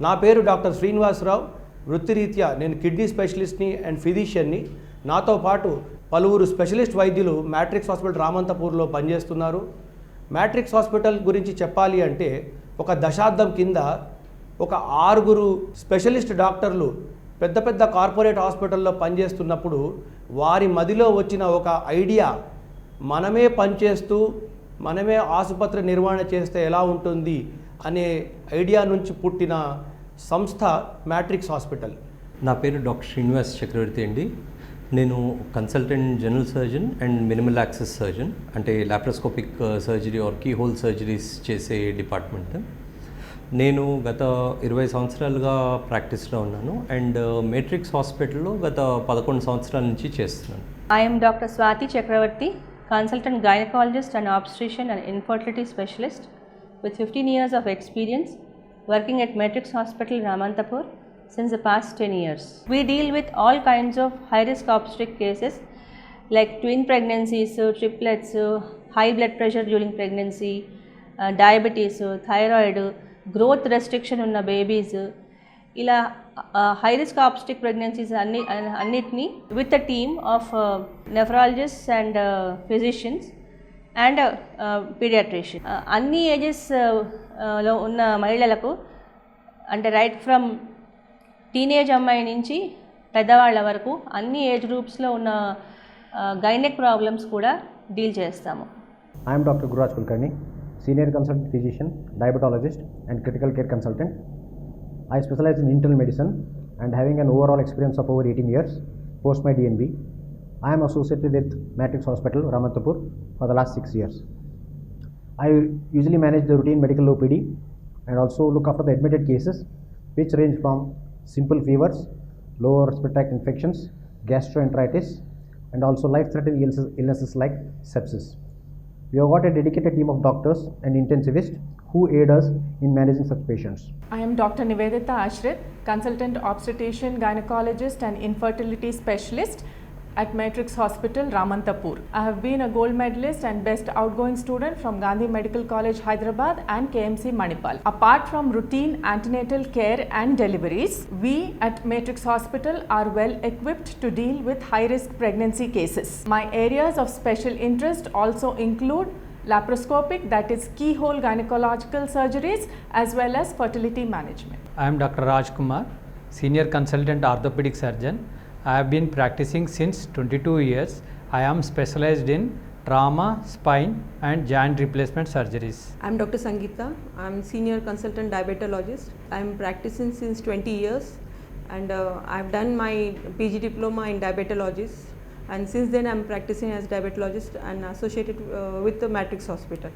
నా పేరు డాక్టర్ శ్రీనివాస్ రావు. వృత్తిరీత్యా నేను కిడ్నీ స్పెషలిస్ట్ని అండ్ ఫిజిషియన్ని. నాతో పాటు పలువురు స్పెషలిస్ట్ వైద్యులు మ్యాట్రిక్స్ హాస్పిటల్ రామంతపూర్లో పనిచేస్తున్నారు. మ్యాట్రిక్స్ హాస్పిటల్ గురించి చెప్పాలి అంటే ఒక దశాబ్దం కింద ఒక 6 స్పెషలిస్ట్ డాక్టర్లు పెద్ద పెద్ద కార్పొరేట్ హాస్పిటల్లో పనిచేస్తున్నప్పుడు వారి మదిలో వచ్చిన ఒక ఐడియా, మనమే పనిచేస్తూ మనమే ఆసుపత్రి నిర్వహణ చేస్తే ఎలా ఉంటుంది అనే ఐడియా నుంచి పుట్టిన సంస్థ మ్యాట్రిక్స్ హాస్పిటల్. నా పేరు డాక్టర్ శ్రీనివాస్ చక్రవర్తి అండి. నేను consultant general surgeon and minimal access surgeon, అంటే laparoscopic surgery or keyhole surgeries చేసే డిపార్ట్మెంట్. నేను గత 20 సంవత్సరాలుగా ప్రాక్టీస్లో ఉన్నాను అండ్ మ్యాట్రిక్స్ హాస్పిటల్లో గత 11 సంవత్సరాల నుంచి చేస్తున్నాను. I am Dr. Swathi Chakravarthy, consultant gynecologist and obstetrician and infertility specialist with 15 years of experience working at Matrix Hospital, Ramantapur since the past 10 years. We deal with all kinds of high-risk obstetric cases like twin pregnancies, triplets, high blood pressure during pregnancy, diabetes, thyroid, growth restriction ఉన్న babies, ఇలా high risk obstetric pregnancies అన్నిటినీ with a team of nephrologists and physicians and paediatrician. అన్ని ఏజెస్లో ఉన్న మహిళలకు, అంటే right from teenage అమ్మాయి నుంచి పెద్దవాళ్ళ వరకు అన్ని ఏజ్ గ్రూప్స్లో ఉన్న గైనెక్ ప్రాబ్లమ్స్ కూడా డీల్ చేస్తాము. I am Dr. Guraj Kulkarni, Senior Consultant Physician, Diabetologist and Critical Care Consultant. I specialize in internal medicine and having an overall experience of over 18 years post my DNB. I am associated with Matrix Hospital, Ramantapur for the last 6 years. I usually manage the routine medical OPD and also look after the admitted cases which range from simple fevers, lower respiratory tract infections, gastroenteritis and also life-threatening illnesses like sepsis. We have got a dedicated team of doctors and intensivists who aid us in managing such patients. I am Dr. Nivedita Ashrit, consultant obstetrician, gynecologist and infertility specialist at Matrix Hospital, Ramantapur. I have been a gold medalist and best outgoing student from Gandhi Medical College, Hyderabad and KMC Manipal. Apart from routine antenatal care and deliveries, we at Matrix Hospital are well equipped to deal with high risk pregnancy cases. My areas of special interest also include laparoscopic, that is keyhole gynecological surgeries, as well as fertility management. I am Dr. Raj Kumar, Senior Consultant Orthopedic Surgeon. I have been practicing since 22 years. I am specialized in trauma, spine and joint replacement surgeries. I am Dr. Sangeeta. I am Senior Consultant Diabetologist. I am practicing since 20 years and I have done my PG Diploma in Diabetology, and since then I am practicing as diabetologist and associated with the Matrix Hospital.